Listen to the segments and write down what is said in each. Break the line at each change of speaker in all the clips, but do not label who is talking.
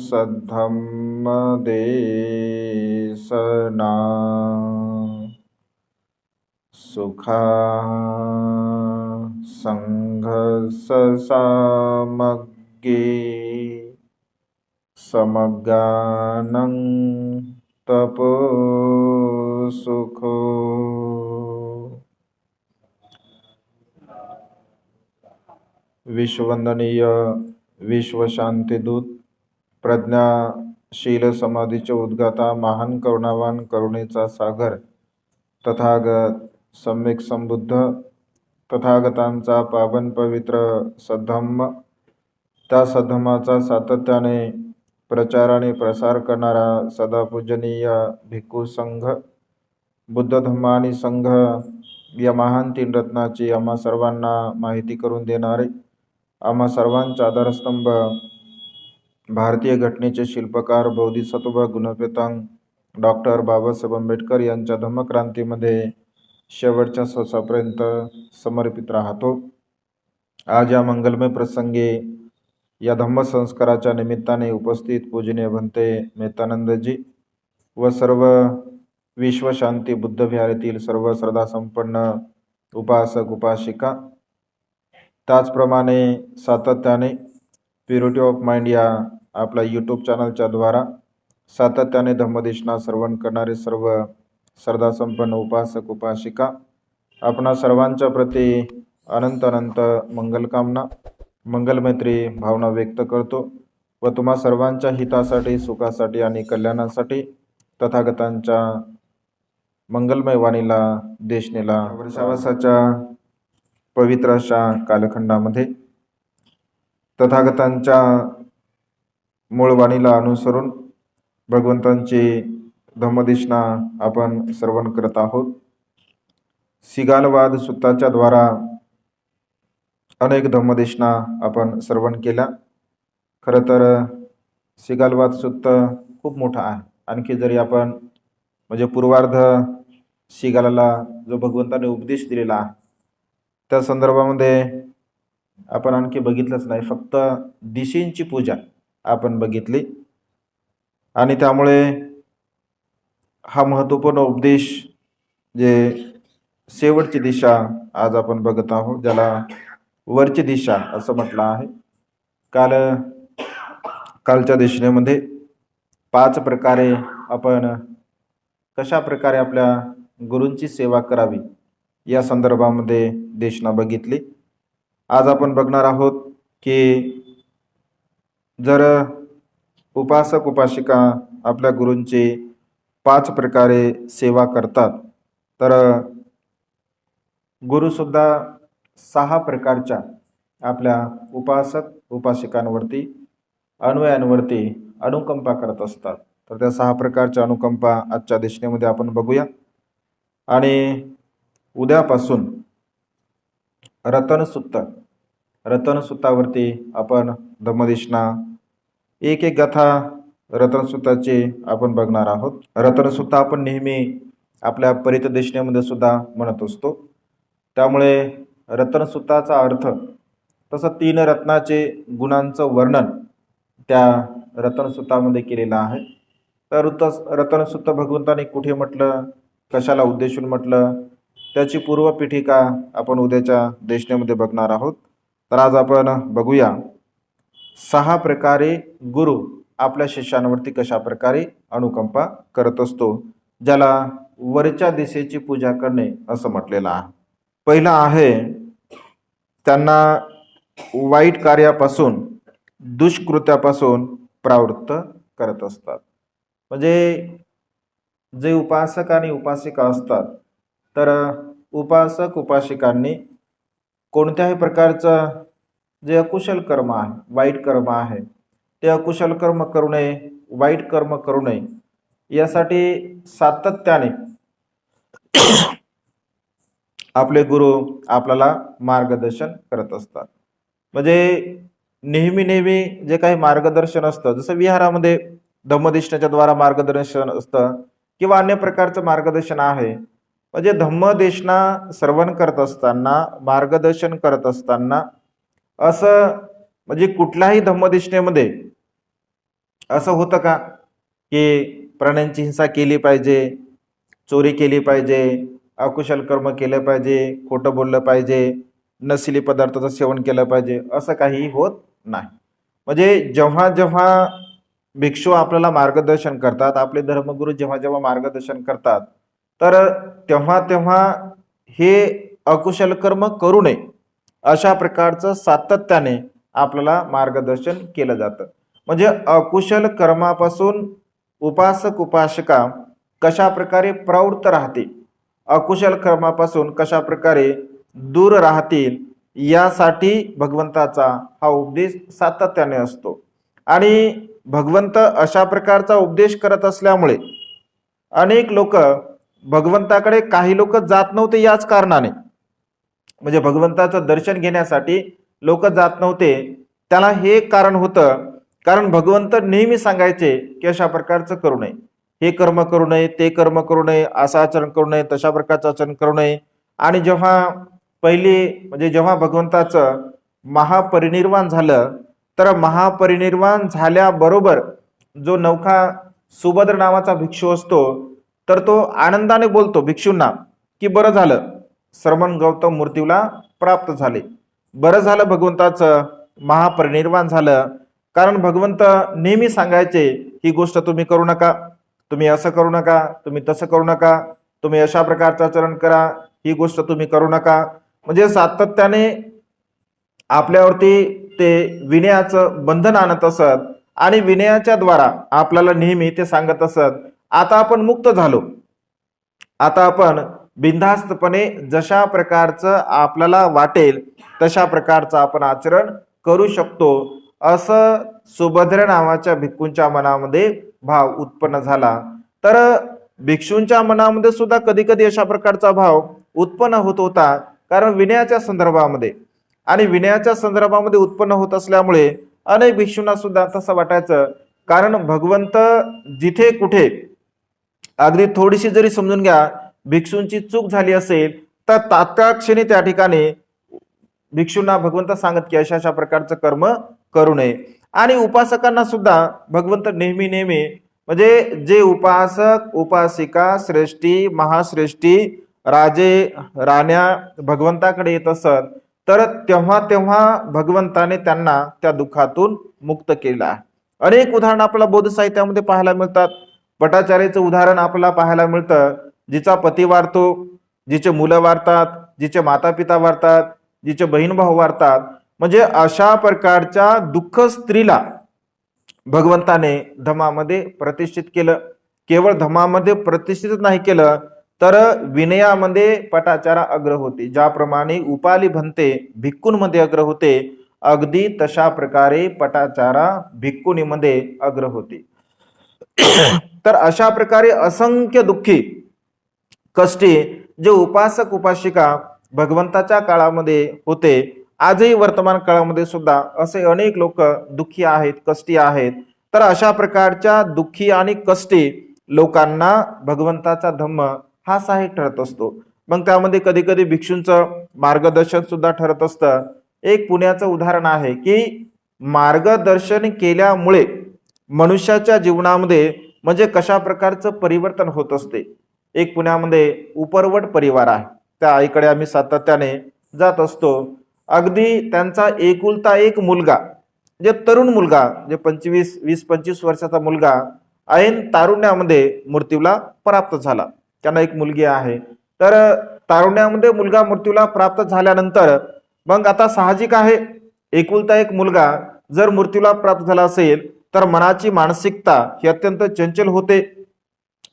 सद्धम्मदेशना सुखा संघससामग्गे समगानं तपो सुखो। विश्ववंदनीय विश्व शांतिदूत प्रज्ञाशील समाधीचे उद्गाता महान करुणावान करुणेचा सागर तथागत सम्यक संबुद्ध तथागतांचा पावन पवित्र सद्धम्म, त्या सद्धम्माचा सातत्याने प्रचार आणि प्रसार करणारा सदा पूजनीय भिक्खू संघ, बुद्ध धम्म आणि संघ या महान तीन रत्नाची आम्हा सर्वांना माहिती करून देणारे, आम्हा सर्वांचा आधारस्तंभ, भारतीय घटनेचे शिल्पकार बोधिसत्व गुणपेतांग डॉक्टर बाबासाहेब आंबेडकर यांच्या धम्मक्रांतीमध्ये शेवटच्या श्वासापर्यंत समर्पित राहतो। आज या मंगलमय प्रसंगी या धम्मसंस्काराच्या निमित्ताने उपस्थित पूजनीय भंते मेहतानंदजी व सर्व विश्वशांती बुद्ध विहारातील सर्व श्रद्धा संपन्न उपासक उपासिका, त्याचप्रमाणे सातत्याने प्युरिटी ऑफ माइंड या आपल्या यूट्यूब चॅनलच्या द्वारा सातत्याने धम्मदेशना श्रवण करणारे सर्व श्रद्धा संपन्न उपासक उपासिका, आपणा सर्वांच्या प्रती अनंत अनंत मंगलकामना मंगलमैत्री भावना व्यक्त करतो व तुम्हा सर्वांच्या हितासाठी सुखासाठी आणि कल्याणासाठी तथागतांच्या मंगलमय वाणीला देशनेला वर्षावासाच्या पवित्र अशा कालखंडामध्ये तथागतांच्या मूळ वाणीला अनुसरून भगवंतांची धम्मदेशना आपण श्रवण करत आहोत। सिगालवाद सुत्ताच्या द्वारा अनेक धम्मदेशना आपण श्रवण केल्या। खरं तर सिगालवाद सुत्त खूप मोठा आहे। आणखी जरी आपण म्हणजे पूर्वार्ध सिगालाला जो भगवंताने उपदेश दिलेला आहे त्या संदर्भामध्ये आपण आणखी बघितलंच नाही, फक्त दिशेंची पूजा आपण बघितली आणि त्यामुळे हा महत्त्वपूर्ण उपदेश जे शेवटची दिशा आज आपण बघत आहोत, ज्याला वरची दिशा असं म्हटलं आहे। कालच्या दिशेमध्ये 5 प्रकारे आपण कशा प्रकारे आपल्या गुरूंची सेवा करावी या संदर्भामध्ये देशना बघितली। आज आपण बघणार आहोत की जर उपासक उपासिका आपल्या गुरूंची 5 प्रकारे सेवा करतात तर गुरुसुद्धा 6 प्रकारच्या आपल्या उपासक उपासिकांवरती अन्वयांवरती अनुकंपा करत असतात। तर त्या 6 प्रकारच्या अनुकंपा आजच्या दिशेमध्ये आपण बघूया आणि उद्यापासून रतनसुत्तावरती आपण धम्मदेशना एक गाथा रतनसुत्ताची आपण बघणार आहोत। रतनसुत्ता आपण नेहमी आपल्या परितदेशनेमध्ये सुद्धा म्हणत असतो, त्यामुळे रतनसुत्ताचा अर्थ तसं 3 रत्नाचे गुणांचं वर्णन त्या रतनसुत्तामध्ये केलेलं आहे। तर रतनसुत्त भगवंताने कुठे म्हटलं, कशाला उद्देशून म्हटलं, त्याची पूर्वपीठिका आपण उद्याच्या देशनेमध्ये बघणार आहोत। तर आज आपण बघूया 6 प्रकारे गुरु आपल्या शिष्यांवरती कशा प्रकारे अनुकंपा करत असतो, ज्याला वरच्या दिशेची पूजा करणे असं म्हटलेलं आहे। पहिला आहे त्यांना वाईट कार्यापासून दुष्कृत्यापासून प्रवृत्त करत असतात। म्हणजे जे उपासक आणि उपासिका असतात तर उपासक उपासिकांनी कोणत्याही प्रकारचं जे अकुशल कर्म आहे, वाईट कर्म आहे, ते अकुशल कर्म करू नये, वाईट कर्म करू नये यासाठी सातत्याने आपले गुरु आपल्याला मार्गदर्शन करत असतात। म्हणजे नेहमी जे काही मार्गदर्शन असतं, जसं विहारामध्ये धम्मदेशनाच्या द्वारा मार्गदर्शन असतं किंवा अन्य प्रकारचं मार्गदर्शन आहे, म्हणजे धम्मदेशना श्रवण करत असताना मार्गदर्शन करत असताना असं म्हणजे कुठल्याही धम्मदेशनेमध्ये असं होतं का की प्राण्यांची हिंसा केली पाहिजे, चोरी केली पाहिजे, अकुशल कर्म केलं पाहिजे, खोटं बोललं पाहिजे, नशिली पदार्थाचं सेवन केलं पाहिजे, असं काही होत नाही. म्हणजे जेव्हा जेव्हा भिक्षू आपल्याला मार्गदर्शन करतात, आपले धर्मगुरू जेव्हा जेव्हा मार्गदर्शन करतात, तर तेव्हा तेव्हा हे अकुशल कर्म करू नये अशा प्रकारचं सातत्याने आपल्याला मार्गदर्शन केलं जातं. म्हणजे अकुशल कर्मापासून उपासक उपासिका कशा प्रकारे प्रवृत्त राहते, अकुशल कर्मापासून कशा प्रकारे दूर राहतील, यासाठी भगवंताचा हा उपदेश सातत्याने असतो. आणि भगवंत अशा प्रकारचा उपदेश करत असल्यामुळे अनेक लोक भगवंताकडे, काही लोक जात नव्हते याच कारणाने, म्हणजे भगवंताचं दर्शन घेण्यासाठी लोक जात नव्हते. त्याला हे कारण होतं, कारण भगवंत नेहमी सांगायचे की अशा प्रकारचं करू नये, हे कर्म करू नये, ते कर्म करू नये, असं आचरण करू नये, तशा प्रकारचं आचरण करू नये. आणि जेव्हा म्हणजे जेव्हा भगवंताचं महापरिनिर्वाण झालं, तर महापरिनिर्वाण झाल्याबरोबर जो नवखा सुभद्र नावाचा भिक्षू असतो, तर तो आनंदाने बोलतो भिक्षूंना की बरं झालं, श्रमण गौतम मूर्तीला प्राप्त झाले, बरं झालं भगवंताचं महापरिनिर्वाण झालं. कारण भगवंत नेहमी सांगायचे ही गोष्ट तुम्ही करू नका, तुम्ही असं करू नका, तुम्ही तसं करू नका, तुम्ही अशा प्रकारचं आचरण करा, ही गोष्ट तुम्ही करू नका. म्हणजे सातत्याने आपल्यावरती ते विनयाचं बंधन आणत असत आणि विनयाच्या द्वारा आपल्याला नेहमी ते सांगत असत, आता आपण मुक्त झालो, आता आपण बिनधास्तपणे जशा प्रकारचं आपल्याला वाटेल तशा प्रकारचं आपण आचरण करू शकतो, असं सुभद्र नावाच्या भिक्खूंच्या मनामध्ये भाव उत्पन्न झाला. तर भिक्षूंच्या मनामध्ये सुद्धा कधी कधी अशा प्रकारचा भाव उत्पन्न होत होता, कारण विनयाच्या संदर्भामध्ये, आणि विनयाच्या संदर्भामध्ये उत्पन्न होत असल्यामुळे अनेक भिक्षूंना सुद्धा तसं वाटायचं. कारण भगवंत जिथे कुठे अगदी थोडीशी जरी समजून घ्या भिक्षूंची चूक झाली असेल, तर तात्काळ क्षणी त्या ठिकाणी भिक्षूंना भगवंत सांगत की अशा अशा प्रकारचं कर्म करू नये. आणि उपासकांना सुद्धा भगवंत नेहमी नेहमी, म्हणजे जे उपासक उपासिका श्रेष्ठी महाश्रेष्ठी राजे राण्या भगवंताकडे येत असत, तर तेव्हा तेव्हा भगवंताने त्यांना त्या दुःखातून मुक्त केला आहे. अनेक उदाहरणं आपल्याला बौद्ध साहित्यामध्ये पाहायला मिळतात. भट्टाचार्याचं उदाहरण आपल्याला पाहायला मिळतं, जिचा पती वारतो, जिचे मुलं वारतात, जिचे माता पिता वारतात, जिचे बहीण भाऊ वारतात. म्हणजे अशा प्रकारच्या दुःख स्त्रीला भगवंताने धमामध्ये प्रतिष्ठित केलं. केवळ धमामध्ये प्रतिष्ठित नाही केलं, तर विनयामध्ये पटाचारा अग्र होते. ज्याप्रमाणे उपाली भंते भिक्खूंमध्ये अग्र होते, अगदी तशा प्रकारे पटाचारा भिक्खुनीमध्ये अग्र होते. तर अशा प्रकारे असंख्य दुःखी कष्टी जे उपासक उपासिका भगवंताच्या काळामध्ये होते, आजही वर्तमान काळामध्ये सुद्धा असे अनेक लोक दुःखी आहेत, कष्टी आहेत. तर अशा प्रकारच्या दुःखी आणि कष्टी लोकांना भगवंताचा धम्म हा सहाय्यक ठरत असतो. मग त्यामध्ये कधी कधी भिक्षूंचं मार्गदर्शन सुद्धा ठरत असतं. एक पुण्याचं उदाहरण आहे की मार्गदर्शन केल्यामुळे मनुष्याच्या जीवनामध्ये म्हणजे कशा प्रकारचं परिवर्तन होत असते. एक पुण्यामध्ये उपरवट परिवार आहे, त्या आईकडे आम्ही सातत्याने जात असतो. अगदी त्यांचा एकुलता एक मुलगा, जे तरुण मुलगा, जे 20-25 वर्षाचा मुलगा ऐन तारुण्यामध्ये मृत्यूला प्राप्त झाला. त्यांना एक मुलगी आहे. तर तारुण्यामध्ये मुलगा मृत्यूला प्राप्त झाल्यानंतर मग आता साहजिक आहे, एकुलता एक मुलगा जर मृत्यूला प्राप्त झाला असेल तर मनाची मानसिकता ही अत्यंत चंचल होते.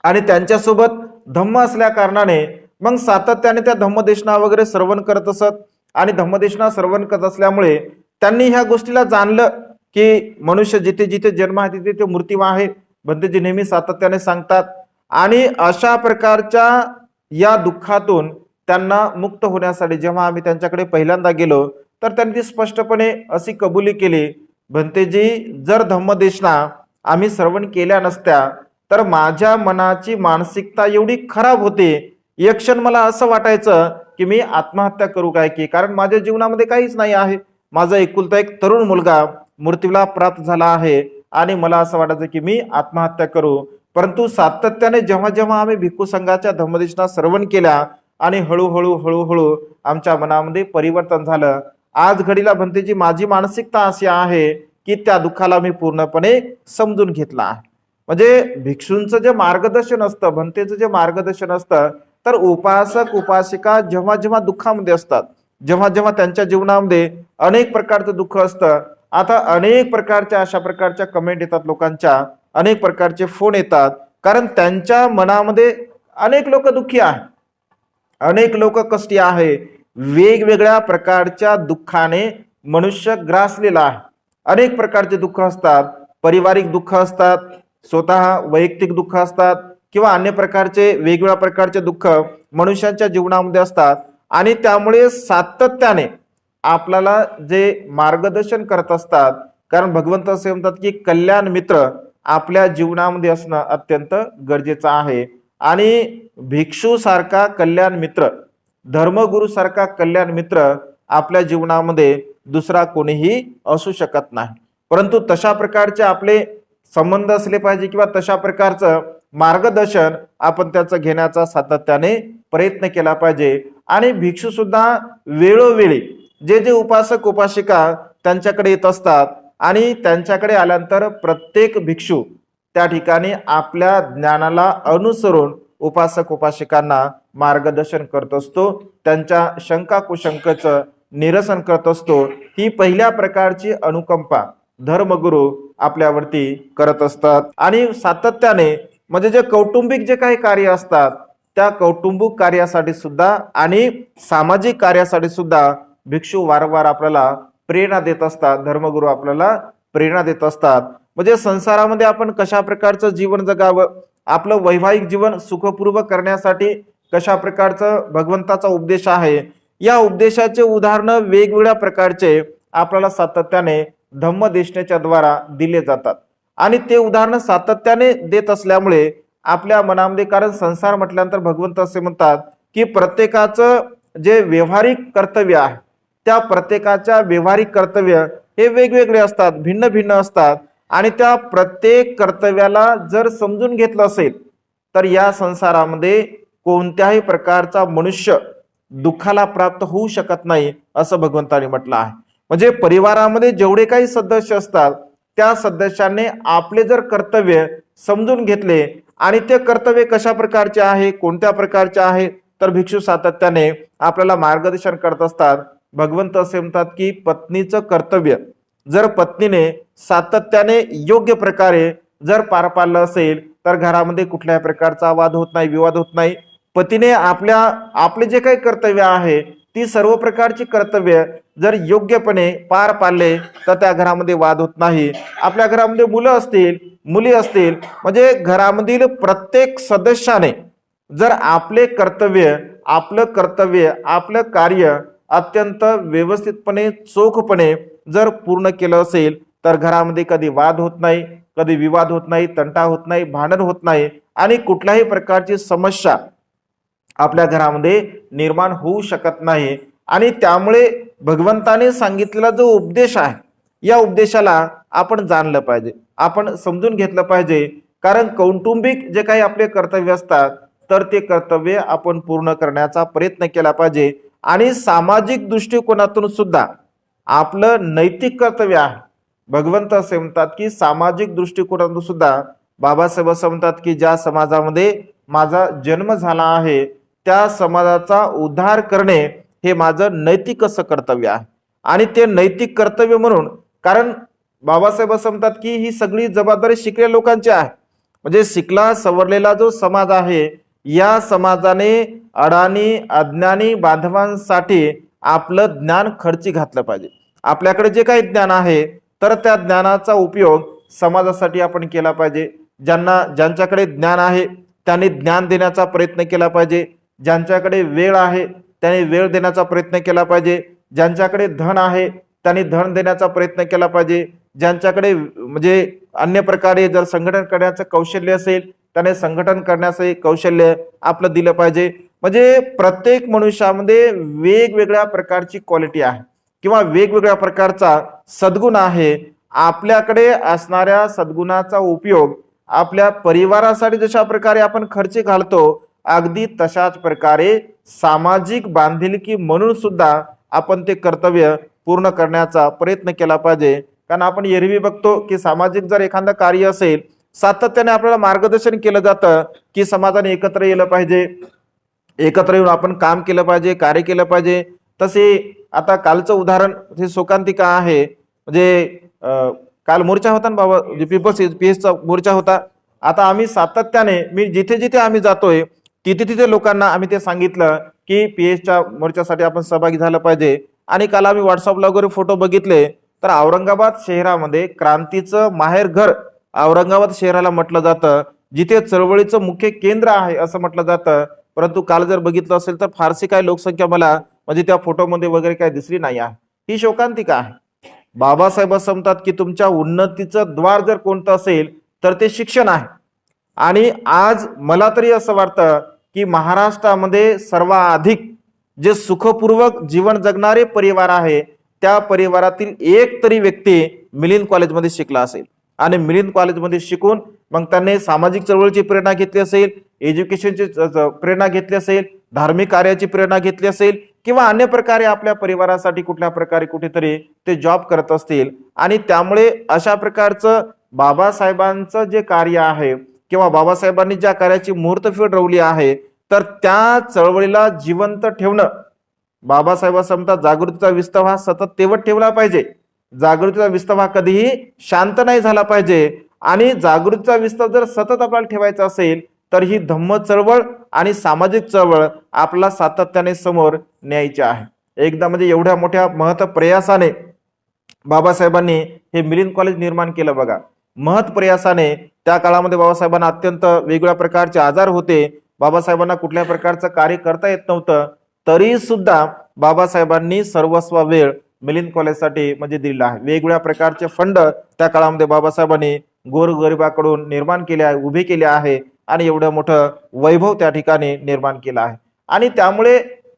आणि त्यांच्यासोबत धम्म असल्या कारणाने मग सातत्याने त्या धम्मदेशना वगैरे श्रवण करत असत. आणि धम्मदेशना श्रवण करत असल्यामुळे त्यांनी ह्या गोष्टीला जाणलं की मनुष्य जिथे जिथे जन्म आहे तिथे ते मृत्यू आहे, भंतेजी नेहमी सातत्याने सांगतात. आणि अशा प्रकारच्या या दुःखातून त्यांना मुक्त होण्यासाठी जेव्हा आम्ही त्यांच्याकडे पहिल्यांदा गेलो, तर त्यांनी स्पष्टपणे अशी कबुली केली, भंतेजी जर धम्मदेशना आम्ही श्रवण केल्या नसत्या तर माझ्या मनाची मानसिकता एवढी खराब होते, एक क्षण मला असं वाटायचं की मी आत्महत्या करू काय, की कारण माझ्या जीवनामध्ये काहीच नाही आहे. माझा एकुलता एक तरुण मुलगा मृत्यूला प्राप्त झाला आहे आणि मला असं वाटायचं की मी आत्महत्या करू. परंतु सातत्याने जेव्हा जेव्हा आम्ही भिक्खू संघाच्या धम्मदेशना श्रवण केल्या आणि हळूहळू आमच्या मनामध्ये परिवर्तन झालं. आज घडीला भंतेजी माझी मानसिकता अशी आहे की त्या दुःखाला मी पूर्णपणे समजून घेतला आहे. म्हणजे भिक्षूंचं जे मार्गदर्शन असतं, भंतेचं जे मार्गदर्शन असतं, तर उपासक उपासिका जेव्हा जेव्हा दुःखामध्ये असतात, जेव्हा जेव्हा त्यांच्या जीवनामध्ये अनेक प्रकारचं दुःख असतं, आता अनेक प्रकारच्या अशा प्रकारच्या कमेंट येतात लोकांच्या, अनेक प्रकारचे फोन येतात, कारण त्यांच्या मनामध्ये अनेक लोक दुःखी आहेत, अनेक लोक कष्टी आहे, वेगवेगळ्या प्रकारच्या दुःखाने मनुष्य ग्रासलेला आहे. अनेक प्रकारचे दुःख असतात, पारिवारिक दुःख असतात, स्वतः वैयक्तिक दुःख असतात किंवा अन्य प्रकारचे वेगवेगळ्या प्रकारचे दुःख मनुष्यांच्या जीवनामध्ये असतात. आणि त्यामुळे सातत्याने आपल्याला जे मार्गदर्शन करत असतात, कारण भगवंत असे म्हणतात की कल्याण मित्र आपल्या जीवनामध्ये असणं अत्यंत गरजेचं आहे. आणि भिक्षू सारखा कल्याण मित्र, धर्मगुरू सारखा कल्याण मित्र आपल्या जीवनामध्ये दुसरा कोणीही असू शकत नाही. परंतु तशा प्रकारचे आपले संबंध असले पाहिजे किंवा तशा प्रकारचं मार्गदर्शन आपण त्याचं घेण्याचा सातत्याने प्रयत्न केला पाहिजे. आणि भिक्षू सुद्धा वेळोवेळी जे जे उपासक उपासिका त्यांच्याकडे येत असतात आणि त्यांच्याकडे आल्यानंतर प्रत्येक भिक्षू त्या ठिकाणी आपल्या ज्ञानाला अनुसरून उपासक उपासिकांना मार्गदर्शन करत असतो, त्यांच्या शंका कुशंकाचं निरसन करत असतो. ही पहिल्या प्रकारची अनुकंपा धर्मगुरू आपल्यावरती करत असतात. आणि सातत्याने म्हणजे जे कौटुंबिक जे काही कार्य असतात त्या कौटुंबिक कार्यासाठी सुद्धा आणि सामाजिक कार्यासाठी सुद्धा भिक्षू वारंवार आपल्याला प्रेरणा देत असतात, धर्मगुरू आपल्याला प्रेरणा देत असतात. म्हणजे संसारामध्ये आपण कशा प्रकारचं जीवन जगावं, आपलं वैवाहिक जीवन सुखपूर्व करण्यासाठी कशा प्रकारचं भगवंताचा उपदेश आहे, या उपदेशाचे उदाहरणं वेगवेगळ्या प्रकारचे आपल्याला सातत्याने धम्मदेशनेच्या द्वारा दिले जातात. आणि ते उदाहरण सातत्याने देत असल्यामुळे आपल्या मनामध्ये, कारण संसार म्हटल्यानंतर भगवंत असे म्हणतात की प्रत्येकाचं जे व्यवहारिक कर्तव्य आहे त्या प्रत्येकाच्या व्यवहारिक कर्तव्य हे वेगवेगळे असतात, भिन्न भिन्न असतात. आणि त्या प्रत्येक कर्तव्याला जर समजून घेतलं असेल तर या संसारामध्ये कोणत्याही प्रकारचा मनुष्य दुःखाला प्राप्त होऊ शकत नाही असं भगवंतांनी म्हटलं आहे. म्हणजे परिवारामध्ये जेवढे काही सदस्य असतात त्या सदस्यांनी आपले जर कर्तव्य समजून घेतले आणि ते कर्तव्य कशा प्रकारचे आहे, कोणत्या प्रकारचे आहे, तर भिक्षू सातत्याने आपल्याला मार्गदर्शन करत असतात. भगवंत असे म्हणतात की पत्नीचं कर्तव्य जर पत्नीने सातत्याने योग्य प्रकारे जर पार पाडलं असेल तर घरामध्ये कुठल्याही प्रकारचा वाद होत नाही, विवाद होत नाही. पतीने आपले जे काही कर्तव्य आहे ती सर्व प्रकारची कर्तव्य जर योग्यपणे पार पाडले तर त्या घरामध्ये वाद होत नाही. आपल्या घरामध्ये मुलं असतील, मुली असतील, म्हणजे घरामधील प्रत्येक सदस्याने जर आपले कर्तव्य, आपलं कार्य अत्यंत व्यवस्थितपणे, चोखपणे जर पूर्ण केलं असेल तर घरामध्ये कधी वाद होत नाही, कधी विवाद होत नाही, तंटा होत नाही, भांडण होत नाही आणि कुठल्याही प्रकारची समस्या आपल्या घरामध्ये निर्माण होऊ शकत नाही. आणि त्यामुळे भगवंताने सांगितलेला जो उपदेश आहे या उपदेशाला आपण जाणलं पाहिजे, आपण समजून घेतलं पाहिजे. कारण कौटुंबिक जे काही आपले कर्तव्य असतात तर ते कर्तव्य आपण पूर्ण करण्याचा प्रयत्न केला पाहिजे. आणि सामाजिक दृष्टिकोनातून सुद्धा आपलं नैतिक कर्तव्य आहे. भगवंत असे म्हणतात की सामाजिक दृष्टिकोनातून सुद्धा बाबासाहेब असं म्हणतात की ज्या समाजामध्ये माझा जन्म झाला आहे त्या समाजाचा उद्धार करणे हे माझं नैतिक असं कर्तव्य आहे. आणि ते नैतिक कर्तव्य म्हणून, कारण बाबासाहेब असं म्हणतात की ही सगळी जबाबदारी शिकलेल्या लोकांची आहे. म्हणजे शिकला सवरलेला जो समाज आहे या समाजाने अडाणी अज्ञानी बांधवांसाठी आपलं ज्ञान खर्ची घातलं पाहिजे. आपल्याकडे जे काही ज्ञान आहे तर त्या ज्ञानाचा उपयोग समाजासाठी आपण केला पाहिजे. ज्यांच्याकडे ज्ञान आहे त्यांनी ज्ञान देण्याचा प्रयत्न केला पाहिजे. ज्यांच्याकडे वेळ आहे त्यांनी वेळ देण्याचा प्रयत्न केला पाहिजे. ज्यांच्याकडे धन आहे त्यांनी धन देण्याचा प्रयत्न केला पाहिजे. ज्यांच्याकडे म्हणजे अन्य प्रकारे जर संघटन करण्याचं कौशल्य असेल त्याने संघटन करण्याचं कौशल्य आपलं दिलं पाहिजे. म्हणजे प्रत्येक मनुष्यामध्ये वेगवेगळ्या प्रकारची क्वालिटी आहे किंवा वेगवेगळ्या प्रकारचा सद्गुण आहे आपल्याकडे असणाऱ्या सद्गुणाचा उपयोग आपल्या परिवारासाठी जशा प्रकारे आपण खर्च घालतो, अगदी तशाच प्रकारे सामाजिक बांधिलकी म्हणून सुद्धा आपण ते कर्तव्य पूर्ण करण्याचा प्रयत्न केला पाहिजे. कारण आपण एरवी बघतो की सामाजिक जर एखादं कार्य असेल, सातत्याने आपल्याला मार्गदर्शन केलं जातं की समाजाने एकत्र येलं पाहिजे, एकत्र येऊन आपण काम केलं पाहिजे, कार्य केलं पाहिजे. तसे आता कालचं उदाहरण हे शोकांतिका आहे. म्हणजे काल मोर्चा होता ना बाबा, पीपल्स पीएसचा मोर्चा होता. आता आम्ही सातत्याने, मी जिथे जिथे आम्ही जातोय तिथे तिथे लोकांना आम्ही ते सांगितलं की पीएसच्या मोर्चासाठी आपण सहभागी झालं पाहिजे. आणि काल आम्ही व्हॉट्सअपला वगैरे फोटो बघितले तर औरंगाबाद शहरामध्ये क्रांतीचं माहेरघर औरंगाबाद शहराला म्हटलं जातं, जिथे चळवळीचं मुख्य केंद्र आहे असं म्हटलं जातं. परंतु काल जर बघितलं असेल तर फारशी काय लोकसंख्या मला म्हणजे त्या फोटोमध्ये वगैरे काय दिसली नाही आहे. ही शोकांतिका आहे. बाबासाहेब असं म्हणतात की तुमच्या उन्नतीचं द्वार जर कोणतं असेल तर ते शिक्षण आहे. आणि आज मला तरी असं वाटतं की महाराष्ट्रामध्ये सर्वाधिक जे सुखपूर्वक जीवन जगणारे परिवार आहे, त्या परिवारातील एक तरी व्यक्ती मिलिंद कॉलेजमध्ये शिकला असेल. आणि मिलिंद कॉलेजमध्ये शिकून मग त्यांनी सामाजिक चळवळीची प्रेरणा घेतली असेल, एज्युकेशनची प्रेरणा घेतली असेल, धार्मिक कार्याची प्रेरणा घेतली असेल, किंवा अन्य प्रकारे आपल्या परिवारासाठी कुठल्या प्रकारे कुठेतरी ते जॉब करत असतील. आणि त्यामुळे अशा प्रकारचं बाबासाहेबांचं जे कार्य आहे किंवा बाबासाहेबांनी ज्या कार्याची मुहूर्तफेड रोवली आहे, तर त्या चळवळीला जिवंत ठेवणं, बाबासाहेब असं म्हणतात जागृतीचा विस्तव हा सतत तेवत ठेवला पाहिजे. जागृतीचा विस्तव हा कधीही शांत नाही झाला पाहिजे. आणि जागृतीचा विस्तव जर सतत आपल्याला ठेवायचा असेल तर ही धम्म चळवळ आणि सामाजिक चळवळ आपल्याला सातत्याने समोर न्यायची आहे. एकदा म्हणजे एवढ्या मोठ्या महत् प्रयासाने बाबासाहेबांनी हे मिलिंद कॉलेज निर्माण केलं बघा. महत् प्रयासाने त्या काळामध्ये बाबासाहेबांना अत्यंत वेगवेगळ्या प्रकारचे आजार होते, बाबासाहेबांना कुठल्या प्रकारचं कार्य करता येत नव्हतं, तरी सुद्धा बाबासाहेबांनी सर्वस्व वेळ मिलिंद कॉलेजसाठी म्हणजे दिलेला आहे. वेगवेगळ्या प्रकारचे फंड त्या काळामध्ये बाबासाहेबांनी गोरगरिबाकडून निर्माण केले आहे, उभे केले आहे. आणि एवढं मोठं वैभव त्या ठिकाणी निर्माण केलं आहे. आणि त्यामुळे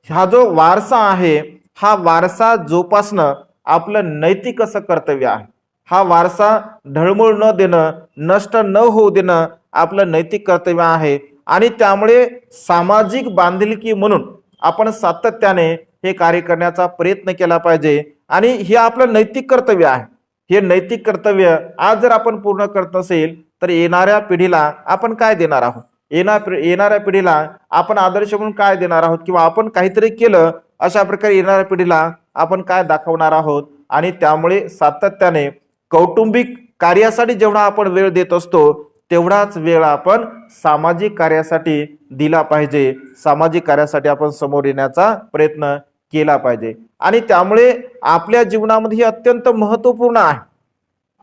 हा जो वारसा आहे, हा वारसा जोपासणं आपलं नैतिक असं कर्तव्य आहे. हा वारसा ढळमूळ न देणं, नष्ट न होऊ देणं आपलं नैतिक कर्तव्य आहे. आणि त्यामुळे सामाजिक बांधिलकी म्हणून आपण सातत्याने हे कार्य करण्याचा प्रयत्न केला पाहिजे. आणि हे आपलं नैतिक कर्तव्य आहे. हे नैतिक कर्तव्य आज जर आपण पूर्ण करत असेल तर येणाऱ्या पिढीला आपण काय देणार आहोत, येणाऱ्या पिढीला आपण आदर्श म्हणून काय देणार आहोत, किंवा आपण काहीतरी केलं अशा प्रकारे येणाऱ्या पिढीला आपण काय दाखवणार आहोत. आणि त्यामुळे सातत्याने कौटुंबिक कार्यासाठी जेवढा आपण वेळ देत असतो तेवढाच वेळ आपण सामाजिक कार्यासाठी दिला पाहिजे. सामाजिक कार्यासाठी आपण समोर येण्याचा प्रयत्न केला पाहिजे. आणि त्यामुळे आपल्या जीवनामध्ये हे अत्यंत महत्वपूर्ण आहे.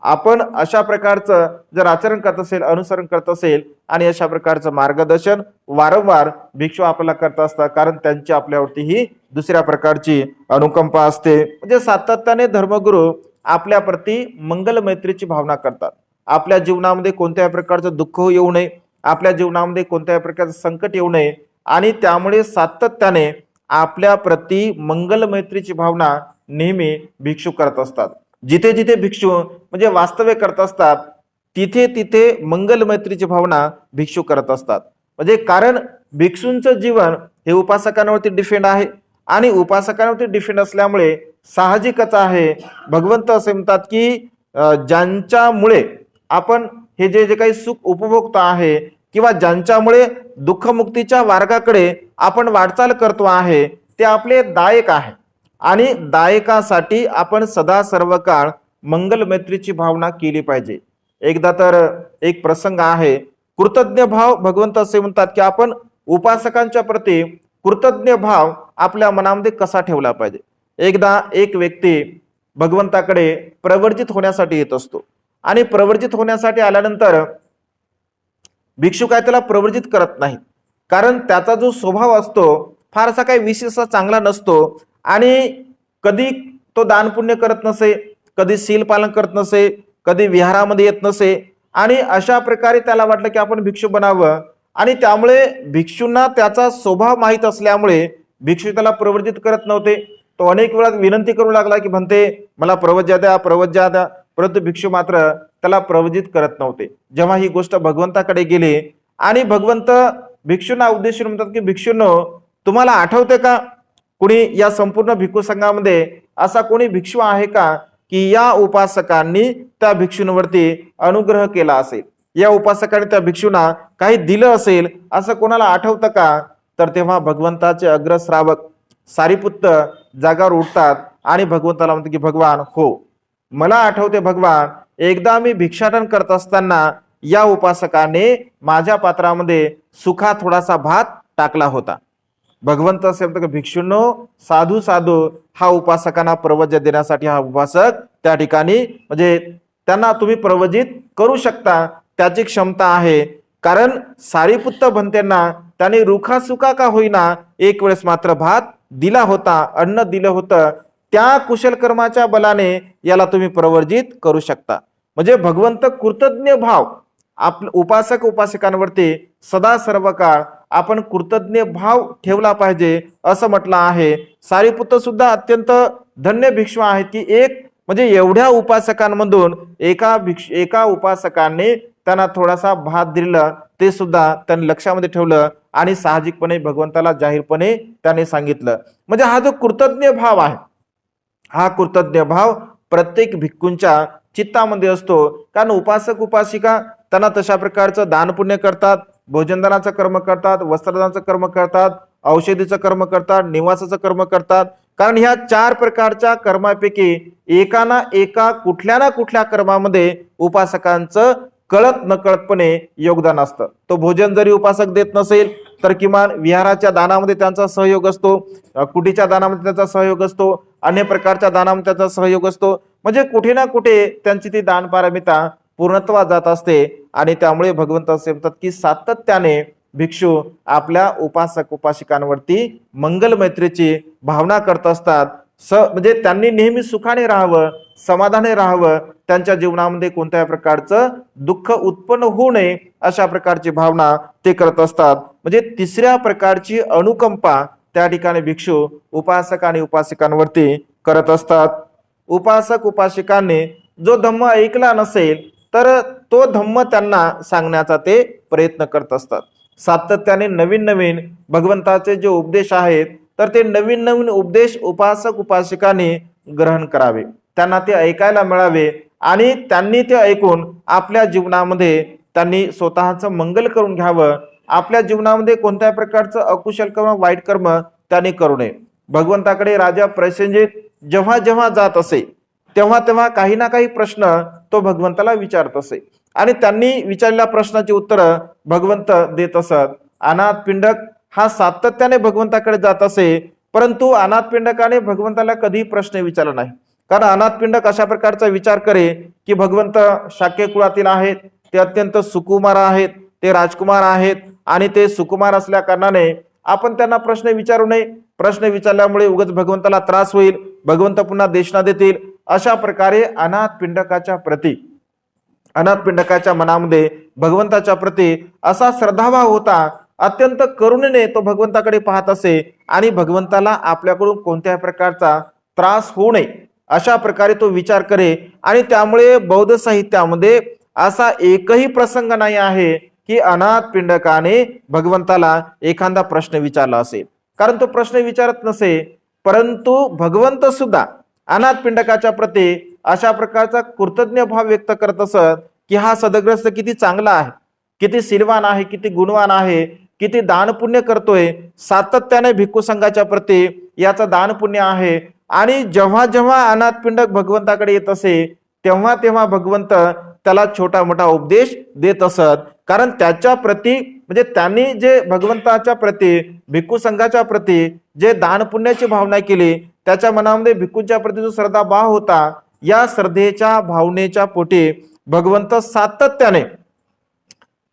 आपण अशा प्रकारचं जर आचरण करत असेल, अनुसरण करत असेल आणि अशा प्रकारचं मार्गदर्शन वारंवार भिक्षू आपल्याला करत असतात, कारण त्यांची आपल्यावरती ही दुसऱ्या प्रकारची अनुकंपा असते. म्हणजे सातत्याने धर्मगुरू आपल्या प्रती मंगल मैत्रीची भावना करतात. आपल्या जीवनामध्ये कोणत्याही प्रकारचं दुःख येऊ नये, आपल्या जीवनामध्ये कोणत्याही प्रकारचं संकट येऊ नये. आणि त्यामुळे सातत्याने आपल्या प्रती मंगल मैत्रीची भावना नेहमी भिक्षू करत असतात. जिथे जिथे भिक्षू म्हणजे वास्तव्य करत असतात तिथे तिथे मंगल मैत्रीची भावना भिक्षू करत असतात. म्हणजे कारण भिक्षूंचं जीवन हे उपासकांवरती डिपेंड आहे. आणि उपासकांवरती डिपेंड असल्यामुळे साहजिकच आहे, भगवंत असे म्हणतात की ज्यांच्यामुळे आपण हे जे जे काही सुख उपभोगतो आहे किंवा ज्यांच्यामुळे दुःखमुक्तीच्या मार्गाकडे आपण वाटचाल करतो आहे ते आपले दायक आहे. आणि दायकासाठी आपण सदा सर्व काळ मंगल मैत्रीची भावना केली पाहिजे. एकदा तर एक प्रसंग आहे, कृतज्ञ भाव, भगवंत असे म्हणतात की आपण उपासकांच्या प्रती कृतज्ञ भाव आपल्या मनामध्ये कसा ठेवला पाहिजे. एकदा एक व्यक्ती भगवंताकडे प्रवर्जित होण्यासाठी येत असतो आणि प्रवर्जित होण्यासाठी आल्यानंतर भिक्षू काय त्याला प्रवर्जित करत नाही, कारण त्याचा जो स्वभाव असतो फारसा काही विशेष चांगला नसतो. आणि कधी तो दान पुण्य करत नसे, कधी शील पालन करत नसे, कधी विहारामध्ये येत नसे. आणि अशा प्रकारे त्याला वाटलं की आपण भिक्षू बनावं. आणि त्यामुळे भिक्षूंना त्याचा स्वभाव माहीत असल्यामुळे भिक्षू त्याला प्रवर्जित करत नव्हते. तो अनेक वेळा विनंती करू लागला की म्हणते मला प्रवज्या द्या, प्रवज्या द्या. परंतु भिक्षू मात्र त्याला प्रवजित करत नव्हते. जेव्हा ही गोष्ट भगवंताकडे गेली आणि भगवंत भिक्षूंना उद्देशून म्हणतात की भिक्षूंनो, तुम्हाला आठवते का कुणी या संपूर्ण भिक्खू संघामध्ये असा कोणी भिक्षू आहे का की या उपासकांनी त्या भिक्षूंवरती अनुग्रह केला असेल, या उपासकाने त्या भिक्षूंना काही दिलं असेल, असं कोणाला आठवतं का? तर तेव्हा भगवंताचे अग्रश्रावक सारीपुत्त जागावर उठतात आणि भगवंताला म्हणतात की भगवान, हो मला आठवते भगवान, एकदा मी भिक्षाटन करत असताना या उपासकाने माझ्या पात्रामध्ये सुखा थोडासा भात टाकला होता. भगवंत असे म्हणतात की भिक्षूंनो, साधू साधू हा उपासकांना प्रवज्य देण्यासाठी हा उपासक त्या ठिकाणी म्हणजे त्यांना तुम्ही प्रवजित करू शकता, त्याची क्षमता आहे. कारण सारीपुत्त भंतेंना त्याने रुखा सुखा का होईना एक वेळेस मात्र भात दिला होता, अन्न दिलं होतं, त्या कुशल कर्माच्या बलाने याला तुम्ही प्रवर्जित करू शकता. म्हणजे भगवंत कृतज्ञ भाव आपल्या उपासक उपासिकांवरती सदा सर्व काळ आपण कृतज्ञ भाव ठेवला पाहिजे असं म्हटलं आहे. सारीपुत्त सुद्धा अत्यंत धन्य भिक्षू आहे की एक म्हणजे एवढ्या उपासकांमधून एका उपासकाने त्यांना थोडासा भात दिला, ते सुद्धा त्यांनी लक्षामध्ये ठेवलं आणि साहजिकपणे भगवंताला जाहीरपणे त्याने सांगितलं. म्हणजे हा जो कृतज्ञ भाव आहे, हा कृतज्ञ भाव प्रत्येक भिक्खूंच्या चित्तामध्ये असतो. कारण उपासक उपासिका त्यांना तशा प्रकारचं दान पुण्य करतात, भोजनदानाचं कर्म करतात, वस्त्रदानाचं कर्म करतात, औषधीचं कर्म करतात, निवासाचं कर्म करतात. कारण ह्या 4 प्रकारच्या कर्मापैकी एका ना एका कुठल्या ना कुठल्या कर्मामध्ये उपासकांचं कळत नकळतपणे योगदान असतं. तो भोजन जरी उपासक देत नसेल तर किमान विहाराच्या दानामध्ये त्यांचा सहयोग असतो, कुटीच्या दानामध्ये त्यांचा सहयोग असतो, अन्य प्रकारच्या दानामध्ये त्यांचा सहयोग असतो. म्हणजे कुठे ना कुठे त्यांची ती दान पारमिता पूर्णत्वात जात असते. आणि त्यामुळे भगवंत असे म्हणतात की सातत्याने भिक्षू आपल्या उपासक उपासिकांवरती मंगल मैत्रीची भावना करत असतात. म्हणजे त्यांनी नेहमी सुखाने राहावं, समाधाने राहावं, त्यांच्या जीवनामध्ये कोणत्याही प्रकारचं दुःख उत्पन्न होऊ नये अशा प्रकारची भावना ते करत असतात. म्हणजे तिसऱ्या प्रकारची अनुकंपा त्या ठिकाणी भिक्षू उपासक आणि उपासिकांवरती करत असतात. उपासक उपासिकांनी जो धम्म ऐकला नसेल तर तो धम्म त्यांना सांगण्याचा ते प्रयत्न करत असतात. सातत्याने नवीन नवीन भगवंताचे जे उपदेश आहेत तर ते नवीन नवीन उपदेश उपासक उपासिकांनी ग्रहण करावे, त्यांना ते ऐकायला मिळावे आणि त्यांनी ते ऐकून आपल्या जीवनामध्ये त्यांनी स्वतःचं मंगल करून घ्यावं. आपल्या जीवनामध्ये कोणत्याही प्रकारचं अकुशल कर्म वाईट कर्म त्यांनी करू नये. भगवंताकडे राजा प्रसेनजित जेव्हा जेव्हा जात असे तेव्हा तेव्हा काही ना काही प्रश्न तो भगवंताला विचारत असे आणि त्यांनी विचारलेल्या प्रश्नाची उत्तरं भगवंत देत असत. अनाथ पिंडक हा सातत्याने भगवंताकडे जात असे, परंतु अनाथ पिंडकाने भगवंताला कधी प्रश्न विचारला नाही. कारण अनाथ पिंडक अशा प्रकारचा विचार करे की भगवंत शाक्य कुळातील आहेत, ते अत्यंत सुकुमार आहेत, ते राजकुमार आहेत आणि ते सुकुमार असल्या कारणाने आपण त्यांना प्रश्न विचारू नये. प्रश्न विचारल्यामुळे उगाच भगवंताला त्रास होईल, भगवंत पुन्हा देशना देतील. अशा प्रकारे अनाथ पिंडकाच्या मनामध्ये भगवंताच्या प्रती असा श्रद्धाभाव होता. अत्यंत करुणेने तो भगवंताकडे पाहत असे आणि भगवंताला आपल्याकडून कोणत्याही प्रकारचा त्रास होऊ नये अशा प्रकारे तो विचार करे. आणि त्यामुळे बौद्ध साहित्यामध्ये असा एकही प्रसंग नाही आहे की अनाथ पिंडकाने भगवंताला एखादा प्रश्न विचारला असेल. कारण तो प्रश्न विचारत नसे, परंतु भगवंत सुद्धा अनाथ पिंडकाच्या प्रती अशा प्रकारचा कृतज्ञ भाव व्यक्त करत असत की हा सदग्रस्त किती चांगला आहे, किती सिलवान आहे, किती गुणवान आहे, किती दान पुण्य करतोय, सातत्याने भिक्खू संघाच्या प्रती याचं दान पुण्य आहे. आणि जेव्हा जेव्हा अनाथ पिंडक भगवंताकडे येत असे तेव्हा तेव्हा भगवंत त्याला छोटा मोठा उपदेश देत असत. कारण त्याच्या प्रती म्हणजे त्यांनी जे भगवंताच्या प्रती भिक्खू संघाच्या प्रती जे दान पुण्याची भावना केली, त्याच्या मनामध्ये भिक्खूंच्या प्रती जो श्रद्धा भाव होता, या श्रद्धेच्या भावनेच्या पोटी भगवंत सातत्याने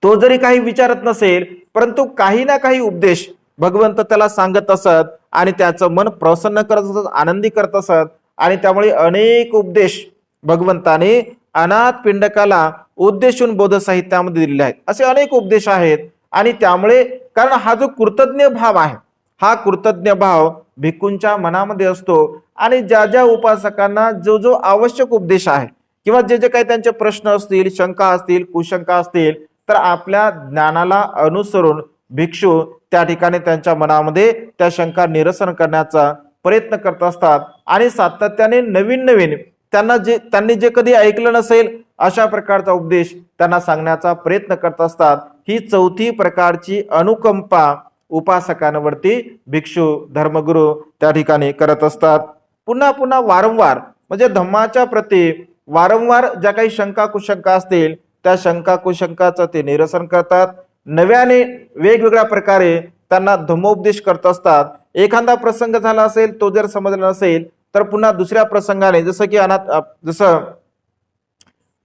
तो जरी काही विचारत नसेल परंतु काही ना काही उपदेश भगवंत त्याला सांगत असत आणि त्याचं मन प्रसन्न करत असत, आनंदी करत असत. आणि त्यामुळे अनेक उपदेश भगवंताने अनाथ पिंडकाला उद्देशून बौद्ध साहित्यामध्ये दिलेले आहेत. असे अनेक उपदेश आहेत. आणि त्यामुळे कारण हा जो कृतज्ञ भाव आहे, हा कृतज्ञ भाव भिक्खूंच्या मनामध्ये असतो आणि ज्या ज्या उपासकांना जो जो आवश्यक उपदेश आहे किंवा जे जे काही त्यांचे प्रश्न असतील, शंका असतील, कुशंका असतील, तर आपल्या ज्ञानाला अनुसरून भिक्षू त्या ठिकाणी त्यांच्या मनामध्ये त्या शंका निरसन करण्याचा प्रयत्न करत असतात आणि सातत्याने नवीन नवीन त्यांनी जे कधी ऐकलं नसेल अशा प्रकारचा उपदेश त्यांना सांगण्याचा प्रयत्न करत असतात. ही चौथी प्रकारची अनुकंपा उपासकांवरती भिक्षू धर्मगुरू त्या ठिकाणी करत असतात. पुन्हा पुन्हा वारंवार म्हणजे धम्माच्या प्रती वारंवार ज्या काही शंका कुशंका असतील त्या शंका कुशंकाचं ते निरसन करतात. नव्याने वेगवेगळ्या प्रकारे त्यांना धम्मोपदेश करत असतात. एखादा प्रसंग झाला असेल तो जर समजला नसेल तर पुन्हा दुसऱ्या प्रसंगाने जसं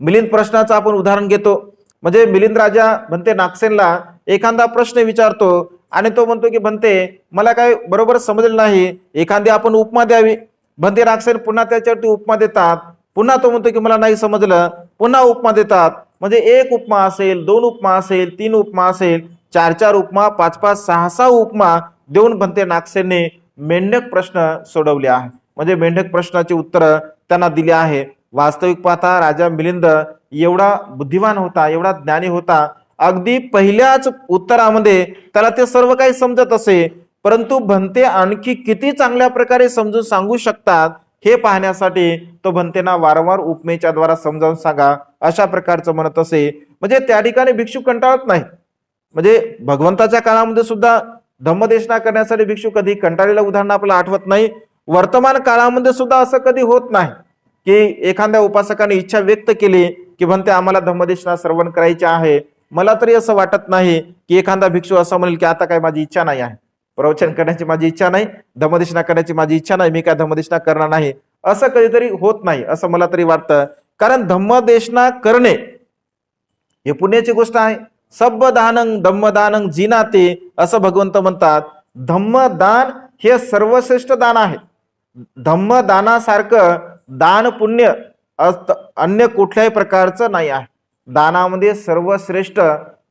मिलिंद प्रश्नाचं आपण उदाहरण घेतो. म्हणजे मिलिंद राजा भंते नागसेनला एखादा प्रश्न विचारतो आणि तो म्हणतो की भंते मला काय बरोबर समजलं नाही, एखादी आपण उपमा द्यावी. भंते नागसेन पुन्हा त्याच्यावरती उपमा देतात. पुन्हा तो म्हणतो की मला नाही समजलं, पुन्हा उपमा देतात. म्हणजे एक उपमा असेल, दोन उपमा असेल, तीन उपमा असेल, चार चार उपमा, पाच पाच, सहा सहा उपमा देऊन भंते नागसेनने मेंढक प्रश्न सोडवले आहे. म्हणजे मेंढक प्रश्नाची उत्तर त्यांना दिली आहे. वास्तविक पाहता राजा मिलिंद एवढा बुद्धिमान होता, एवढा ज्ञानी होता, अगदी पहिल्याच उत्तरामध्ये त्याला ते सर्व काही समजत असे, परंतु भंते आणखी किती चांगल्या प्रकारे समजून सांगू शकतात हे पाहण्यासाठी तो भंतेना वारंवार उपमेच्या द्वारा समजावून सांगा अशा प्रकारचं म्हणत असे. म्हणजे त्या ठिकाणी भिक्षू कंटाळत नाही. म्हणजे भगवंताच्या काळामध्ये सुद्धा धम्मदेशना करण्यासाठी भिक्षू कधी कंटाळलेलं उदाहरण आपल्याला आठवत नाही. वर्तमान काळामध्ये सुद्धा असं कधी होत नाही की एखाद्या उपासकाने इच्छा व्यक्त केली की भंते आम्हाला धम्मदेशना श्रवण करायची आहे. मला तरी असं वाटत नाही की एखादा भिक्षू असं म्हणेल की आता काय माझी इच्छा नाही आहे, प्रवचन करण्याची माझी इच्छा नाही, धम्मदेशना करण्याची माझी इच्छा नाही, मी काय धम्मदेशना करणार नाही. असं कधीतरी होत नाही असं मला तरी वाटतं. कारण धम्मदेशना करणे हे पुण्याची गोष्ट आहे. सब्बदानं धम्मदानं जिनाते असं भगवंत म्हणतात. धम्मदान हे सर्वश्रेष्ठ दान आहे. धम्मदानासारखं दान पुण्य अन्य कुठल्याही प्रकारचं नाही आहे. दानामध्ये सर्वश्रेष्ठ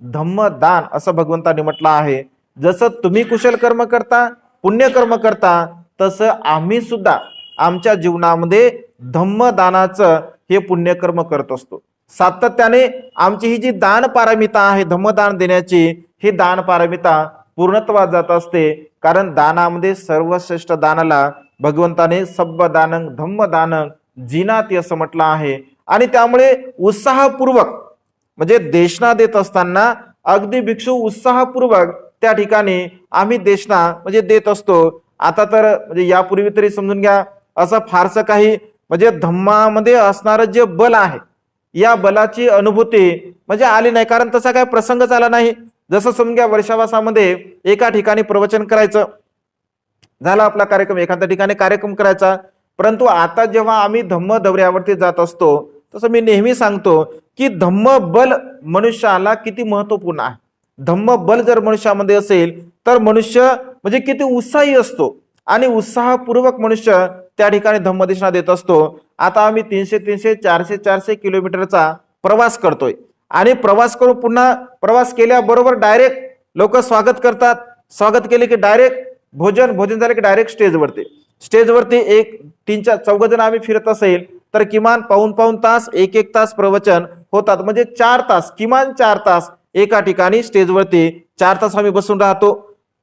धम्मदान असं भगवंताने म्हटलं आहे. जसं तुम्ही कुशल कर्म करता, पुण्यकर्म करता, तसं आम्ही सुद्धा आमच्या जीवनामध्ये धम्मदानाचं हे पुण्यकर्म करत असतो. सातत्याने आमची ही जी दान पारमिता आहे धम्मदान देण्याची, ही दान पारमिता पूर्णत्वात जात असते. कारण दानामध्ये सर्वश्रेष्ठ दानाला भगवंताने सब्बदानं धम्मदानं जिनाती असं म्हटलं आहे. आणि त्यामुळे उत्साहपूर्वक म्हणजे देशना देत असताना अगदी भिक्षू उत्साहपूर्वक त्या ठिकाणी आम्ही देशना म्हणजे देत असतो. आता तर म्हणजे यापूर्वी तरी समजून घ्या असं फारसं काही म्हणजे धम्मामध्ये असणारं जे बल आहे या बलाची अनुभूती म्हणजे आली नाही. कारण तसा काय प्रसंगच आला नाही. जसं समजून घ्या वर्षावासामध्ये एका ठिकाणी प्रवचन करायचं झाला आपला कार्यक्रम, एखाद्या ठिकाणी कार्यक्रम करायचा. परंतु आता जेव्हा आम्ही धम्म दौऱ्यावरती जात असतो तसं मी नेहमी सांगतो की धम्म बल मनुष्याला किती महत्वपूर्ण आहे. धम्म बल जर मनुष्यामध्ये असेल तर मनुष्य म्हणजे किती उत्साही असतो आणि उत्साहपूर्वक मनुष्य त्या ठिकाणी धम्मदेशना देत असतो. आता आम्ही 300 400 किलोमीटरचा प्रवास करतोय आणि प्रवास करून पुन्हा प्रवास केल्याबरोबर डायरेक्ट लोक स्वागत करतात. स्वागत केले की डायरेक्ट भोजन झाले की डायरेक्ट स्टेजवरती एक 3-4 जण आम्ही फिरत असेल तर किमान पाऊण तास 1 तास प्रवचन होतात. म्हणजे 4 तास, किमान 4 तास एका ठिकाणी स्टेजवरती 4 तास आम्ही बसून राहतो.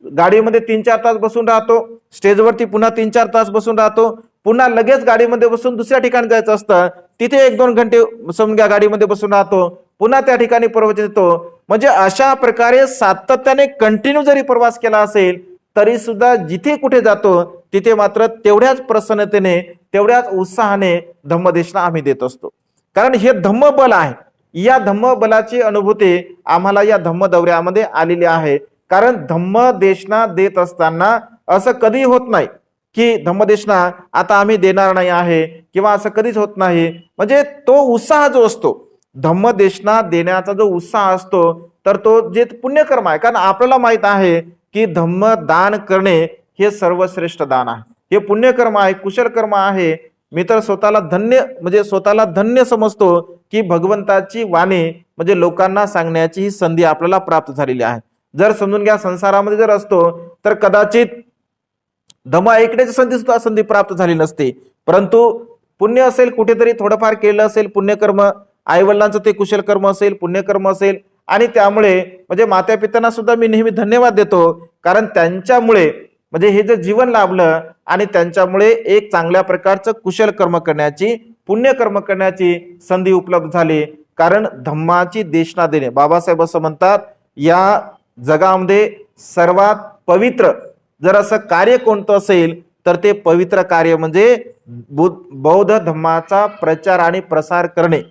गाडीमध्ये 3-4 तास बसून राहतो, स्टेजवरती पुन्हा 3-4 तास बसून राहतो, पुन्हा लगेच गाडीमध्ये बसून दुसऱ्या ठिकाणी जायचं असतं, तिथे 1-2 घंटे समजा गाडीमध्ये बसून राहतो, पुन्हा त्या ठिकाणी प्रवचन येतो. म्हणजे अशा प्रकारे सातत्याने कंटिन्यू जरी प्रवास केला असेल तरी सुद्धा जिथे कुठे जातो तिथे मात्र तेवढ्याच प्रसन्नतेने तेवढ्याच उत्साहाने धम्मदेशना आम्ही देत असतो. कारण हे धम्मबल आहे. या धम्मबलाची अनुभूती आम्हाला या धम्म दौऱ्यामध्ये आलेली आहे. कारण धम्मदेशना देत असताना असं कधी होत नाही की धम्मदेशना आता आम्ही देणार नाही आहे किंवा असं कधीच होत नाही. म्हणजे तो उत्साह जो असतो धम्मदेशना देण्याचा जो उत्साह असतो तर तो जे पुण्यकर्म आहे. कारण आपल्याला माहित आहे की धम्म दान करणे हे सर्वश्रेष्ठ दान आहे, हे पुण्यकर्म आहे, कुशल कर्म आहे. मी तर स्वतःला धन्य समजतो की भगवंताची वाणी म्हणजे लोकांना सांगण्याची ही संधी आपल्याला प्राप्त झालेली आहे. जर समजून घ्या संसारामध्ये जर असतो तर कदाचित धम्म ऐकण्याची संधी प्राप्त झाली नसते. परंतु पुण्य असेल, कुठेतरी थोडंफार केलं असेल पुण्यकर्म, आईवडिलांचं ते कुशल कर्म असेल, पुण्यकर्म असेल, आणि त्यामुळे म्हणजे माता पित्यांना सुद्धा मी नेहमी धन्यवाद देतो, कारण त्यांच्यामुळे म्हणजे हे जे जीवन लाभलं आणि त्यांच्यामुळे एक चांगल्या प्रकारचं कुशल कर्म करण्याची, पुण्यकर्म करण्याची संधी उपलब्ध झाली. कारण धम्माची देशना देणे, बाबासाहेब असं म्हणतात, या जगामध्ये सर्वात पवित्र जर असं कार्य कोणतं असेल तर ते पवित्र कार्य म्हणजे बौद्ध धम्माचा प्रचार आणि प्रसार करणे.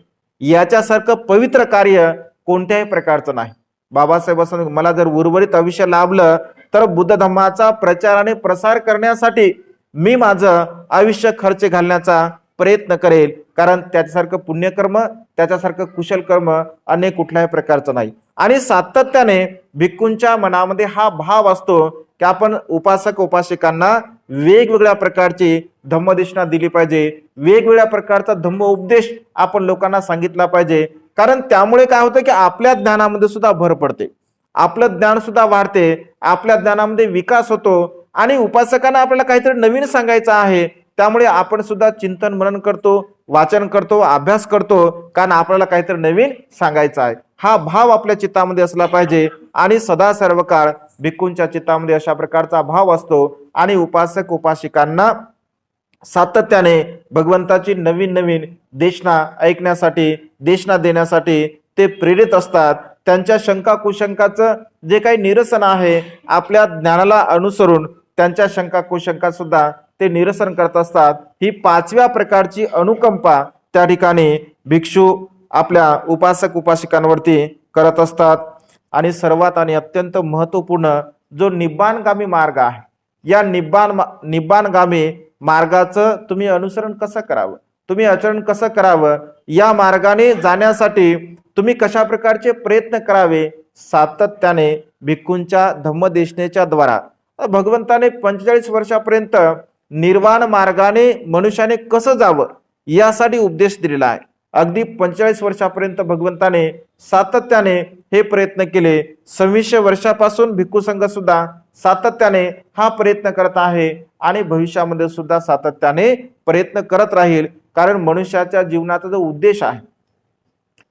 याच्यासारखं पवित्र कार्य कोणत्याही प्रकारचं नाही. बाबासाहेब असं, मला जर उर्वरित आयुष्य लाभलं तर बुद्ध धम्माचा प्रचार आणि प्रसार करण्यासाठी मी माझं आयुष्य खर्च घालण्याचा प्रयत्न करेल, कारण त्याच्यासारखं पुण्यकर्म, त्याच्यासारखं कुशल कर्म अन्य कुठल्याही प्रकारचं नाही. आणि सातत्याने भिक्खूंच्या मनामध्ये हा भाव असतो की आपण उपासक उपासिकांना वेगवेगळ्या प्रकारची धम्मदेशना दिली पाहिजे, वेगवेगळ्या प्रकारचा धम्म उपदेश आपण लोकांना सांगितला पाहिजे. कारण त्यामुळे काय होतं की आपल्या ज्ञानामध्ये सुद्धा भर पडते, आपलं ज्ञान सुद्धा वाढते, आपल्या ज्ञानामध्ये विकास होतो, आणि उपासकांना आपल्याला काहीतरी नवीन सांगायचं आहे, त्यामुळे आपण सुद्धा चिंतन मनन करतो, वाचन करतो, अभ्यास करतो, कारण आपल्याला काहीतरी नवीन सांगायचं आहे. हा भाव आपल्या चित्तामध्ये असला पाहिजे, आणि सदा सर्व काळ भिक्खूंच्या चित्तामध्ये अशा प्रकारचा भाव असतो. आणि उपासक उपासिकांना सातत्याने भगवंताची नवीन नवीन देशना ऐकण्यासाठी, देशना देण्यासाठी ते प्रेरित असतात. त्यांच्या शंका कुशंकाचं जे काही निरसन आहे, आपल्या ज्ञानाला अनुसरून त्यांच्या शंका कुशंका सुद्धा ते निरसन करत असतात. ही पाचव्या प्रकारची अनुकंपा त्या ठिकाणी भिक्षू आपल्या उपासक उपासिकांवरती करत असतात. आणि सर्वात आणि अत्यंत महत्वपूर्ण जो निब्बाणगामी मार्ग आहे, या निब्बाणगामी मार्गाचं तुम्ही अनुसरण कसं करावं, तुम्ही आचरण कसं करावं, या मार्गाने जाण्यासाठी तुम्ही कशा प्रकारचे प्रयत्न करावे, सातत्याने भिक्खूंच्या धम्मदेशनेच्या द्वारा भगवंताने 45 वर्षापर्यंत निर्वाण मार्गाने मनुष्याने कसं जावं यासाठी उपदेश दिलेला आहे. अगदी 45 वर्षापर्यंत भगवंताने सातत्याने हे प्रयत्न केले. 2600 वर्षापासून भिक्खू संघ सुद्धा सातत्याने हा प्रयत्न करत आहे, आणि भविष्यामध्ये सुद्धा सातत्याने प्रयत्न करत राहील. कारण मनुष्याच्या जीवनाचा जो उद्देश आहे,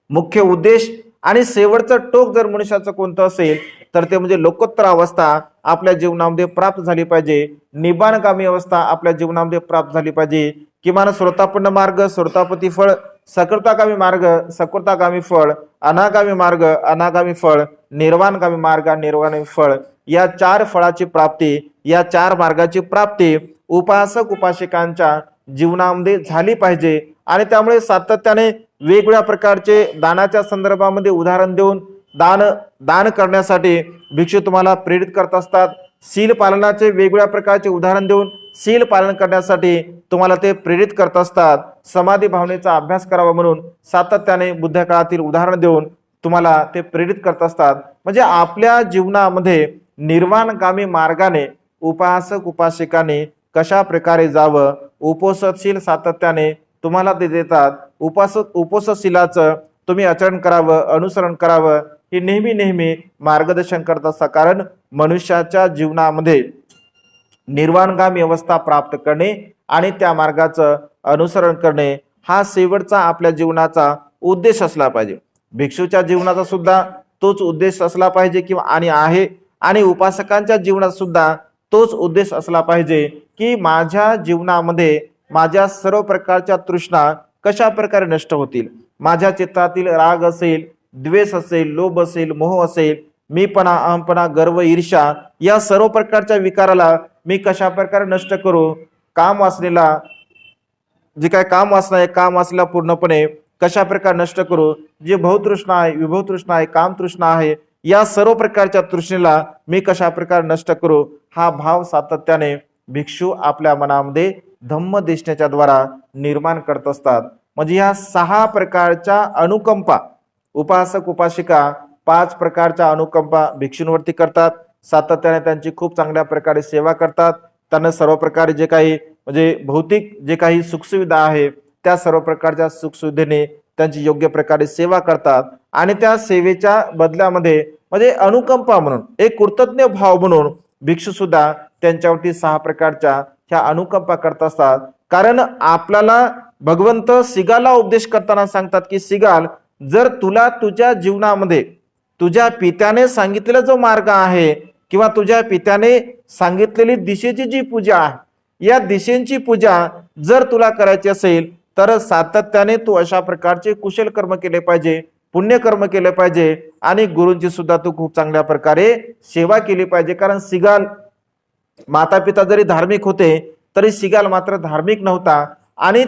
मुख्य उद्देश आणि शेवटचं टोक जर मनुष्याचं कोणतं असेल तर ते म्हणजे लोकोत्तर अवस्था आपल्या जीवनामध्ये प्राप्त झाली पाहिजे, निब्बाणगामी अवस्था आपल्या जीवनामध्ये प्राप्त झाली पाहिजे. किमान श्रोतापन्न मार्ग, श्रोतापती फळ, सकृतागामी मार्ग, सकृतागामी फळ, अनागामी मार्ग, अनागामी फळ, निर्वाणगामी मार्ग, निर्वाणी फळ, या 4 फळाची प्राप्ती, या 4 मार्गाची प्राप्ती उपासक उपासिकांच्या जीवनामध्ये झाली पाहिजे. आणि त्यामुळे सातत्याने वेगवेगळ्या प्रकारचे दानाच्या संदर्भामध्ये उदाहरण देऊन दान करण्यासाठी भिक्षू तुम्हाला प्रेरित करत असतात. शील पालनाचे वेगवेगळ्या प्रकारचे उदाहरण देऊन शील पालन करण्यासाठी तुम्हाला ते प्रेरित करत असतात. समाधी भावनेचा अभ्यास करावा म्हणून सातत्याने बुद्ध काळातील उदाहरण देऊन तुम्हाला ते प्रेरित करत असतात. म्हणजे आपल्या जीवनामध्ये निर्वाणगामी मार्गाने उपासक उपासिकाने कशा प्रकारे जावं, उपोषणशील सातत्याने तुम्हाला ते देतात. उपोषणशीलाचं तुम्ही आचरण करावं, अनुसरण करावं, हे नेहमी मार्गदर्शन करत असतात. कारण मनुष्याच्या जीवनामध्ये निर्वाणगामी अवस्था प्राप्त करणे आणि त्या मार्गाचं अनुसरण करणे हा शेवटचा आपल्या जीवनाचा उद्देश असला पाहिजे. भिक्षूच्या जीवनाचा सुद्धा तोच उद्देश असला पाहिजे किंवा आणि आहे, आणि उपासकांच्या जीवनात सुद्धा तोच उद्देश असला पाहिजे की माझ्या जीवनामध्ये माझ्या सर्व प्रकारच्या तृष्णा कशा प्रकारे नष्ट होतील, माझ्या चित्तातील राग असेल, द्वेष असेल, लोभ असेल, मोह असेल, मीपणा, अहमपणा, गर्व, ईर्ष्या, या सर्व प्रकारच्या विकाराला मी कशा प्रकारे नष्ट करू, काम वासनेला, जे काय काम वासना आहे, काम वासनेला पूर्णपणे कशा प्रकारे नष्ट करू, जे भवतृष्णा आहे, विभवतृष्णा आहे, कामतृष्णा आहे, या सर्व प्रकारच्या तृष्णेला मी कशा प्रकारे नष्ट करू, हा भाव सातत्याने भिक्षू आपल्या मनामध्ये धम्मदेशनेच्या द्वारा निर्माण करत असतात. म्हणजे ह्या 6 प्रकारच्या अनुकंपा उपासक उपासिका 5 प्रकारच्या अनुकंपा भिक्षूंवरती करतात. सातत्याने त्यांची खूप चांगल्या प्रकारे सेवा करतात. त्यांना सर्व प्रकारे जे काही म्हणजे भौतिक जे काही सुखसुविधा आहे त्या सर्व प्रकारच्या सुखसुविधेने त्यांची योग्य प्रकारे सेवा करतात. आणि त्या सेवेच्या बदल्यामध्ये म्हणजे अनुकंपा म्हणून, एक कृतज्ञ भाव म्हणून भिक्षू सुद्धा त्यांच्यावरती 6 प्रकारच्या ह्या अनुकंपा करत असतात. कारण आपल्याला भगवंत सिगाला उपदेश करताना सांगतात की सिगाल, जर तुला तुझ्या जीवनामध्ये तुझ्या पित्याने सांगितलेला जो मार्ग आहे किंवा तुझ्या पित्याने सांगितलेली दिशेची जी पूजा आहे, या दिशेची पूजा जर तुला करायची असेल तर सातत्याने तू अशा प्रकारचे कुशल कर्म केले पाहिजे, पुण्यकर्म केले पाहिजे आणि गुरूंची सुद्धा तू खूप चांगल्या प्रकारे सेवा केली पाहिजे. कारण सिगाल माता पिता जरी धार्मिक होते तरी सिगाल मात्र धार्मिक नव्हता आणि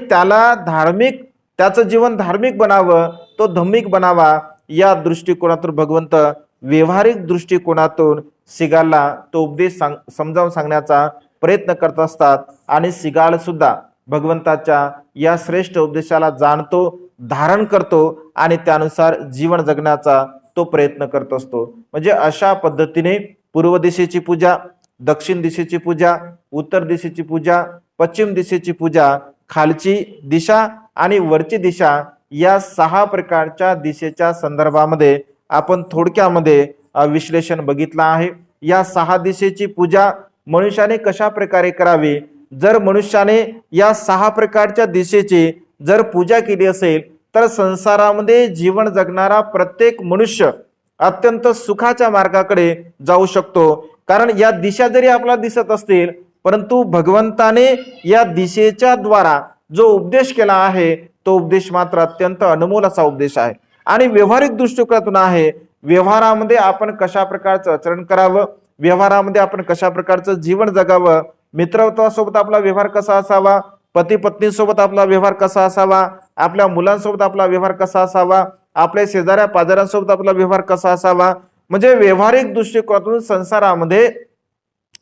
त्याचं जीवन धार्मिक बनावं, तो धम्मिक बनावा, या दृष्टिकोनातून भगवंत व्यवहारिक दृष्टिकोनातून सिगालला तो उपदेश समजावून सांगण्याचा प्रयत्न करत असतात. आणि सिगाल सुद्धा भगवंताच्या या श्रेष्ठ उपदेशाला जाणतो, धारण करतो आणि त्यानुसार जीवन जगण्याचा तो प्रयत्न करत असतो. म्हणजे अशा पद्धतीने पूर्व दिशेची पूजा, दक्षिण दिशेची पूजा, उत्तर दिशेची पूजा, पश्चिम दिशेची पूजा, खालची दिशा आणि वरची दिशा, या 6 प्रकारच्या दिशेच्या संदर्भामध्ये आपण थोडक्यामध्ये विश्लेषण बघितलं आहे. या 6 दिशेची पूजा मनुष्याने कशा प्रकारे करावी, जर मनुष्याने या 6 प्रकारच्या दिशेची जर पूजा केली असेल तर संसारामध्ये जीवन जगणारा प्रत्येक मनुष्य अत्यंत सुखाच्या मार्गाकडे जाऊ शकतो. कारण या दिशा जरी आपल्याला दिसत असतील परंतु भगवंताने या दिशेच्या द्वारा जो उपदेश केला आहे तो उपदेश मात्र अत्यंत अनमोल असा उपदेश आहे आणि व्यवहारिक दृष्टिकोनातून आहे. व्यवहारामध्ये आपण कशा प्रकारचं आचरण करावं, व्यवहारामध्ये आपण कशा प्रकारचं जीवन जगावं, मित्रत्वासोबत आपला व्यवहार कसा असावा, पती पत्नीसोबत आपला व्यवहार कसा असावा, आपल्या मुलांसोबत आपला व्यवहार कसा असावा, आपल्या शेजाऱ्या पाजाऱ्यांसोबत आपला व्यवहार कसा असावा, म्हणजे व्यवहारिक दृष्टिकोनातून संसारामध्ये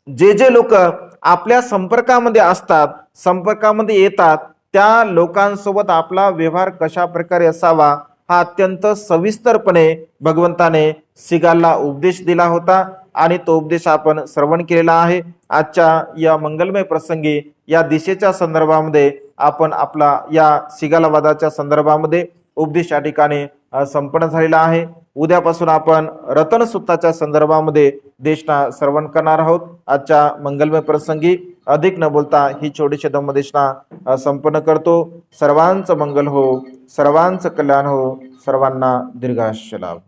जे लोक आपल्या संपर्कामध्ये असतात, संपर्कामध्ये येतात, त्या लोकांसोबत आपला व्यवहार कशा प्रकारे असावा हा अत्यंत सविस्तरपणे भगवंताने सिगालला उपदेश दिला होता आणि तो उपदेश आपण श्रवण केलेला आहे. आजच्या या मंगलमय प्रसंगी या दिशेच्या संदर्भामध्ये आपण आपला या सिगालवादाच्या संदर्भामध्ये उपदेश या ठिकाणी संपन्न झालेला आहे. उद्यापासून आपण रतन सुत्ताच्या संदर्भामध्ये देशना श्रवण करणार आहोत. आजच्या मंगलमय प्रसंगी अधिक न बोलता ही छोटीशी धम्मदेशना संपन्न करतो. सर्वांचं मंगल हो, सर्वांचं कल्याण हो, सर्वांना दीर्घायुष्य लाभ.